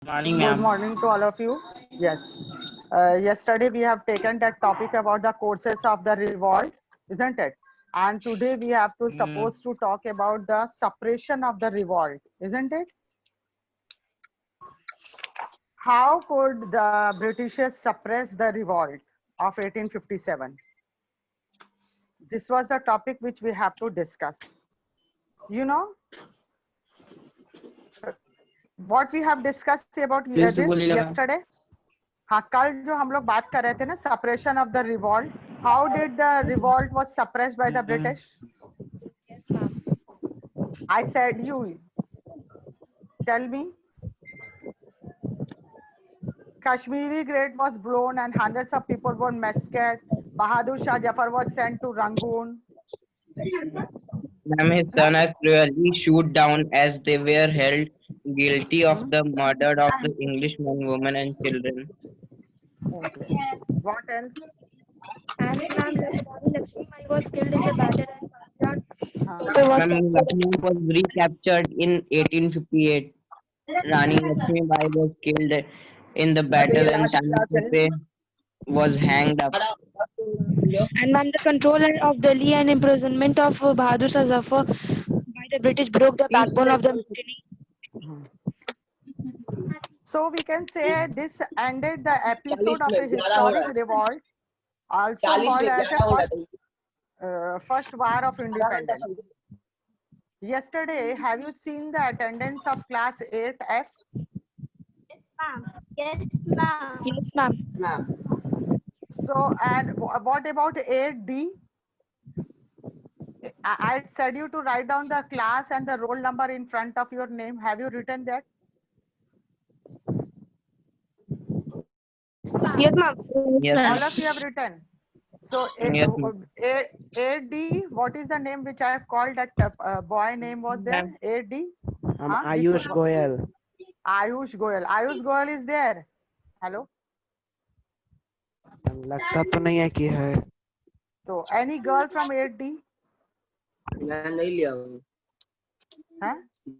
Morning, Good ma'am. morning to all of you. Yes. Yesterday we have taken that topic about the courses of the revolt, isn't it? And today we have to Mm, suppose to talk about the suppression of the revolt, isn't it? How could the Britishers suppress the revolt of 1857? This was the topic which we have to discuss. You know what we have discussed about फिर से this बोलिएगा ma'am. yesterday? हाँ, कल जो हम लोग बात कर रहे थे ना, suppression of the revolt. How did the revolt was suppressed by the British? Yes, ma'am. I said you tell me. Kashmiri Gate was blown and hundreds of people were massacred. Bahadur Shah Jafar was sent to Rangoon. Ma'am, his son are cruelly shoot down as they were held guilty of the murder of the English men, women, and children. Okay. What else? And ma'am, Rani Lakshmi Mai was killed in the battle and हाँ. Tope was Ma'am, captured. Lucknow was recaptured in 1858. Rani Lakshmi Bai was killed in the battle and Tani Tope was hanged up. And ma'am, the control of Delhi and imprisonment of Bahadur Shah Zafar by the British broke the backbone of the mutiny. So we can say this ended the episode of a historic revolt, also called as a first war of independence. Yesterday, have you seen the attendance of class 8F? Yes, ma'am. Yes, ma'am. So, and what about 8D? I said you to write down the class and the roll number in front of your name. Have you written that? Yes, ma'am. Yes, All ma'am. of you have written. So, Yes, ma'am. 8D, what is the name which I have called? That boy name was there? Ma'am. 8D? Ayush Goyal. Ayush Goyal. Ayush Goyal is there. Hello? लगता तो नहीं है कि है. So, any girl from 8D? मैं नहीं लिया हूँ. Huh?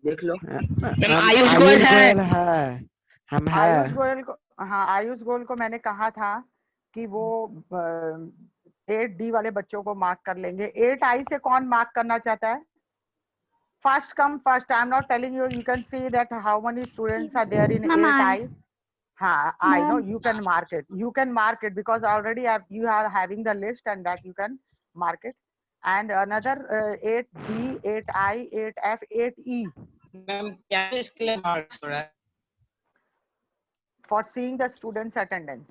देख लो. आयुष गोयल है. है. हम है. आयुष गोयल को, हाँ, आयुष गोयल को मैंने कहा था कि वो 8D वाले बच्चों को मार्क कर लेंगे. 8I से कौन मार्क करना चाहता है? First come first. I am not telling you. You can see that how many students are there in 8I. हाँ, I know you can mark it. You can mark it because already you are having the list and that you can mark it. And another 8D, 8I, 8F, 8E. Ma'am क्या इसके लिए marks हो रहा है? For seeing the students' attendance.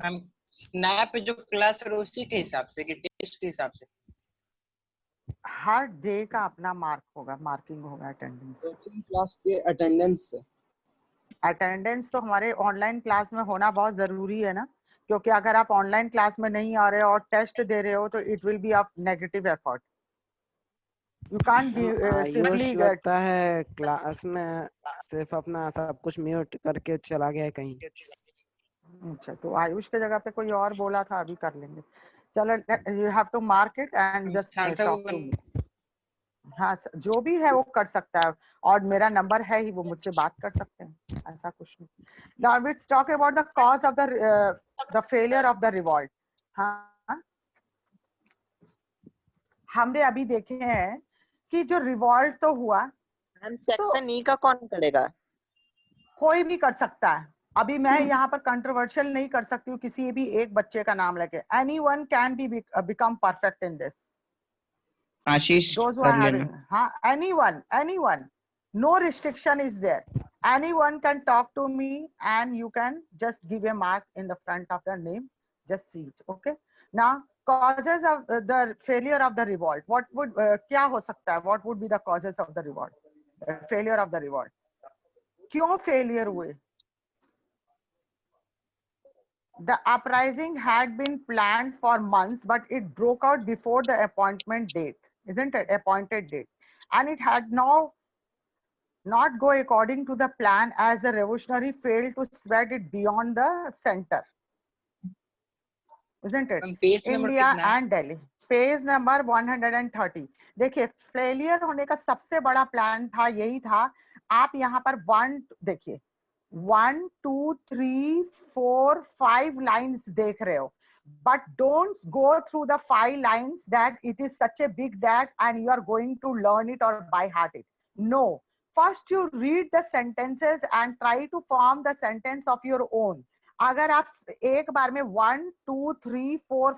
Ma'am snap पे जो class है उसी के हिसाब से कि टेस्ट के हिसाब से? हर डे का अपना मार्क होगा, मार्किंग होगा अटेंडेंस. क्लास के अटेंडेंस से. अटेंडेंस तो हमारे ऑनलाइन क्लास में होना बहुत जरूरी है ना, क्योंकि अगर आप ऑनलाइन क्लास में नहीं आ रहे हो और टेस्ट दे रहे हो तो it will be of negative effort. You can't simply लगता है क्लास में सिर्फ अपना सब कुछ म्यूट करके चला गया कहीं. अच्छा, तो आयुष के जगह पे कोई और बोला था, अभी कर लेंगे. चलो, you have to mark it and just talk to me. हाँ, जो भी है वो कर सकता है और मेरा नंबर है ही, वो मुझसे बात कर सकते हैं, ऐसा कुछ नहीं. Now let's talk about the cause of the failure of the revolt. हाँ, हमने अभी देखे हैं कि जो रिवॉल्ट तो हुआ, हम सेक्शन ई का कौन करेगा? कोई भी कर सकता है. अभी मैं यहाँ पर कंट्रोवर्शियल नहीं कर सकती हूँ किसी भी एक बच्चे का नाम लेके. Anyone can be become perfect in this. Ashish Those who कर are लेना. having, anyone, no restriction is there. Anyone can talk to me and you can just give a mark in the front of the name. Just see it. Okay. Now, causes of the failure of the revolt. What would क्या हो सकता है? What would be the causes of the revolt? Failure of the revolt. क्यों failure हुए? The uprising had been planned for months, but it broke out before the appointment date, isn't it? Appointed date. And it had now not go according to the plan as the revolutionary failed to spread it beyond the center, isn't it? India and Delhi. Page number 130. देखिए, failure होने का सबसे बड़ा plan था, यही था आप यहाँ पर 1 देखिए 1 2 3 4 5 लाइन्स देख रहे हो, but don't go through the 5 lines that it is such a big that and you are going to learn it or by heart it. No, first you read the sentences and try to form the sentence of your own. अगर आप एक बार में 1 2 3 4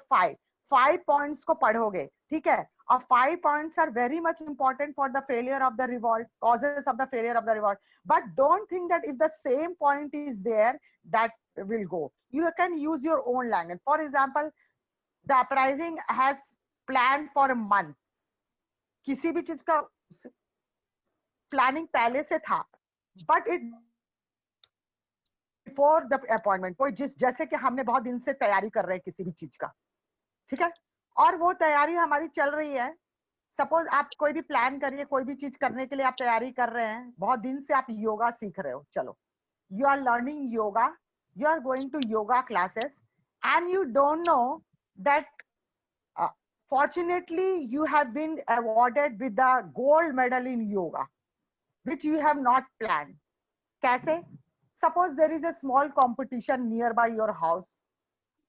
5 points को पढ़ोगे, ठीक है, और 5 points are very much important for the failure of the revolt, causes of the failure of the revolt. But don't think that if the same point is there, that will go. You can use your own language. For example, the uprising has planned for a month. किसी भी चीज का planning पहले से था, but it before the appointment. कोई जैसे कि हमने बहुत दिन से तैयारी कर रहे हैं किसी भी चीज का, ठीक है, और वो तैयारी हमारी चल रही है. सपोज आप कोई भी प्लान करिए, कोई भी चीज करने के लिए आप तैयारी कर रहे हैं, बहुत दिन से आप योगा सीख रहे हो, चलो, you are learning yoga, you are going to yoga classes and you don't know that fortunately you have been awarded with the gold medal in yoga which you have not planned. कैसे? Suppose there is a small competition nearby your house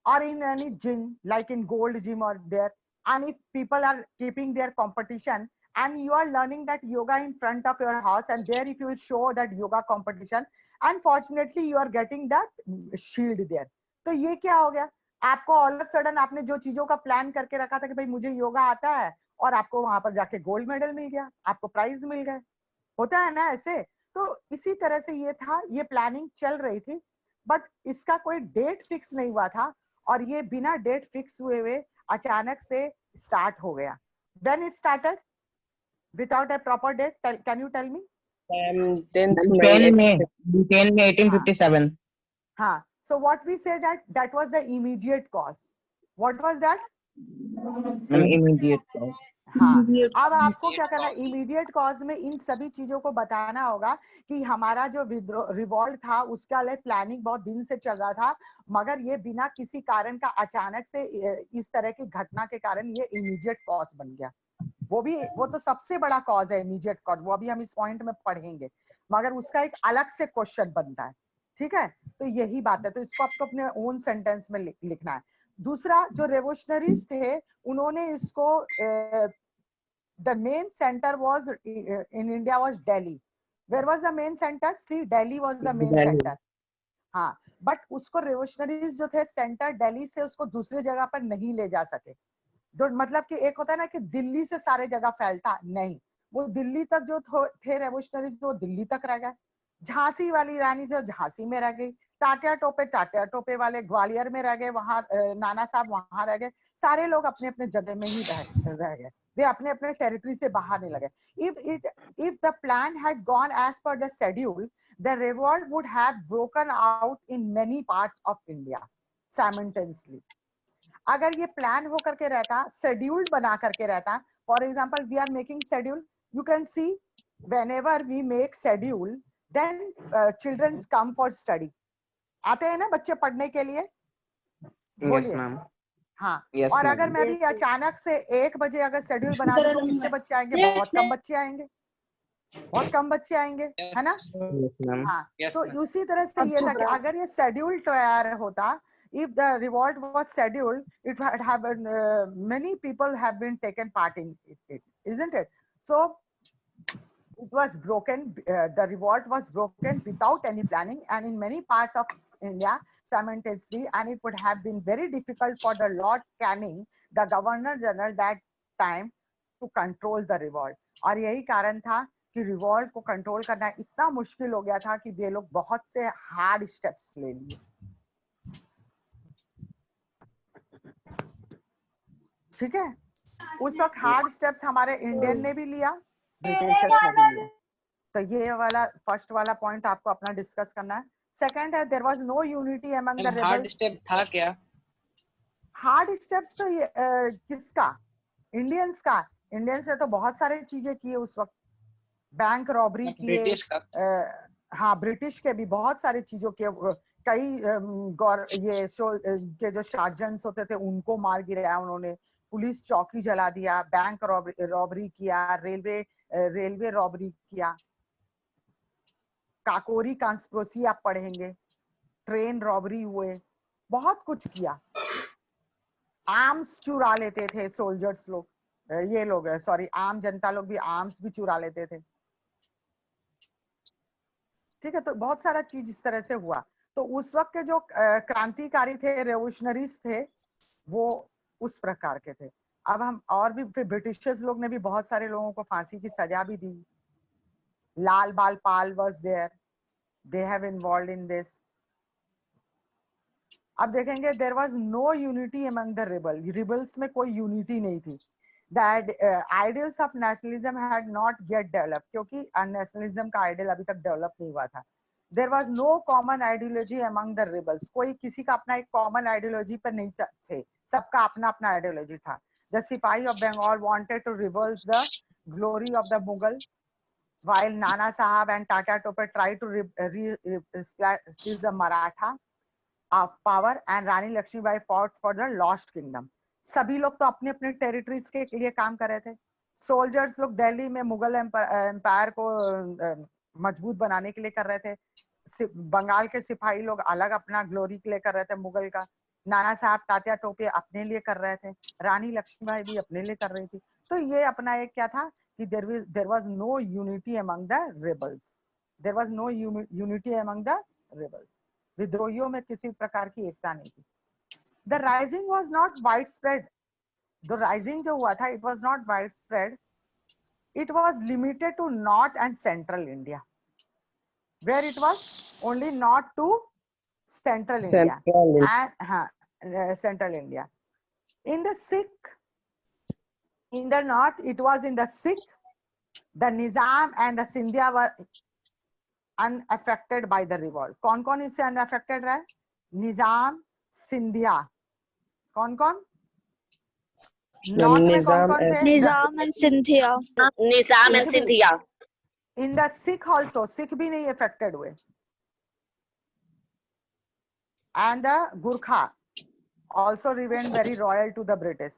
or in any gym, like in Gold Gym or there, and if people are keeping their competition and you are learning that yoga in front of your house, and there if you will show that yoga competition, unfortunately you are getting that shield there. तो ये क्या हो गया? आपको all of sudden आपने जो चीजों का प्लान करके रखा था कि भाई मुझे योगा आता है, और आपको वहां पर जाके गोल्ड मेडल मिल गया, आपको प्राइज मिल गए. होता है ना ऐसे. तो इसी तरह से ये था, ये प्लानिंग चल रही थी, बट इसका कोई डेट फिक्स नहीं हुआ था, और ये बिना डेट फिक्स हुए अचानक से स्टार्ट हो गया. When it started without a proper date, can you tell me? 10th 10 May. May 10 May 1857. हाँ. So what we said that was the immediate cause. What was that? Immediate cause. हाँ. अब आपको क्या करना है? इमीडिएट कॉज में इन सभी चीजों को बताना होगा कि हमारा जो रिवॉल्ट था उसका लिए प्लानिंग बहुत दिन से चल रहा था, मगर ये बिना किसी कारण का अचानक से इस तरह की घटना के कारण ये इमीडिएट कॉज बन गया. वो तो सबसे बड़ा कॉज है इमीडिएट कॉज, वो अभी हम इस पॉइंट में पढ़ेंगे, मगर उसका एक अलग से क्वेश्चन बनता है. ठीक है, तो यही बात है. तो इसको आपको अपने ओन सेंटेंस में लिखना है. दूसरा, जो रेवोल्यूशनरीज थे उन्होंने इसको the main center was in India was Delhi. Where was the main center? See, Delhi was the main center. हाँ, बट उसको रेवोल्यूशनरीज जो थे सेंटर दिल्ली से उसको दूसरी जगह पर नहीं ले जा सके. मतलब कि एक होता है ना कि दिल्ली से सारे जगह फैलता नहीं, वो दिल्ली तक जो थे रेवोल्यूशनरीज वो दिल्ली तक रह गए. झांसी वाली रानी जो झांसी में रह गई, टाटिया टोपे वाले ग्वालियर में रह गए, वहां नाना साहब वहां रह गए. सारे लोग अपने अपने जगह में ही रह गए, वे अपने अपने टेरिटरी से बाहर नहीं लगे. If the plan had gone as per the schedule, the revolt would have broken out in many parts of India simultaneously. अगर ये प्लान हो करके रहता, शेड्यूल बना करके रहता, for example we are making schedule, you can see whenever we make schedule, then children come for study. आते हैं ना बच्चे पढ़ने के लिए. बोलिए. हाँ. और अगर मैं भी अचानक से 1 बजे अगर शेड्यूल बना दूं तो कितने बच्चे आएंगे? बहुत कम बच्चे आएंगे, बहुत कम बच्चे आएंगे, है ना? हाँ. तो उसी तरह से ये था कि अगर ये शेड्यूल तैयार होता, if the revolt was scheduled, it would have many people have been taken part in it, isn't it? So it was broken, the revolt was broken without any planning and in many parts of India simultaneously, and it would have been very difficult for the Lord Canning, the Governor General that time, to control the revolt. और यही कारण था कि revolt को control करना इतना मुश्किल हो गया था कि वे लोग बहुत से हार्ड स्टेप्स ले लिए. ठीक है, उस वक्त हार्ड स्टेप्स हमारे इंडियन ने भी लिया, ब्रिटिशर्स ने भी लिया. तो ये वाला फर्स्ट वाला पॉइंट आपको अपना डिस्कस करना है. सेकंड है, there was no unity among the rebels. Hard step था क्या? हार्ड स्टेप्स तो ये किसका? इंडियंस का. इंडियंस ने तो बहुत सारे चीजें किए उस वक्त. बैंक रॉबरी किए. ब्रिटिश का? हाँ, ब्रिटिश के भी बहुत सारी चीजों के, कई ये के जो सार्जेंट्स होते थे उनको मार गिराया उन्होंने, पुलिस चौकी जला दिया, बैंक रॉबरी किया, रेलवे रॉबरी किया. काकोरी कॉन्स्पिरेसी आप पढ़ेंगे, ट्रेन रॉबरी हुए, बहुत कुछ किया। आर्म्स चुरा लेते थे सोल्जर्स लोग, ये लोग सॉरी आम जनता लोग भी आर्म्स भी चुरा लेते थे। ठीक है, तो बहुत सारा चीज इस तरह से हुआ। तो उस वक्त के जो क्रांतिकारी थे, रेवोल्यूशनरीज थे, वो उस प्रकार के थे। अब हम और भी, फिर ब्रिटिशर्स लोग ने भी बहुत सारे लोगों को फांसी की सजा भी दी। Lal Bal Pal was there, they have involved in this. अब देखेंगे there was no unity among the rebels में कोई यूनिटी नहीं थी। That ideals of nationalism had not yet develop, क्योंकि नेशनलिज्म का आइडियल अभी तक डेवलप नहीं हुआ था। There was no common ideology among the rebels, कोई किसी का अपना एक कॉमन आइडियोलॉजी पर नहीं थे, सबका अपना अपना आइडियोलॉजी था। The sipahi of Bengal wanted to reverse the glory of the Mughal, while Nana Sahab and Tata Tope tried to seize the Maratha power, and Rani Lakshmibai fought for the lost kingdom. सभी लोग तो अपने अपने टेरिटरीज के लिए काम कर रहे थे। सोल्जर्स लोग दिल्ली में मुगल एम्पायर को मजबूत बनाने के लिए कर रहे थे। बंगाल के सिपाही लोग अलग अपना ग्लोरी के लिए कर रहे थे मुगल का। नाना साहब तात्या टोपे अपने लिए कर रहे थे, रानी लक्ष्मीबाई भी अपने लिए कर रही थी। तो ये अपना एक क्या था कि there was no unity among the rebels. There was no unity among the rebels. विद्रोहियों में किसी प्रकार की एकता नहीं थी। The rising was not widespread. The rising जो हुआ था, it was not widespread. It was limited to North and Central India, where it was only not to Central India and Central India. In the Sikh, in the North, it was in the Sikh, the Nizam and the Scindia were unaffected by the revolt. कौन कौन इससे unaffected रहा? निजाम, सिंधिया। कौन कौन? North में कौन कौन थे? Nizam and Scindia. Nizam and Scindia. In the Sikh also, Sikh भी नहीं affected हुए। And the Gurkha also remained very loyal to the British.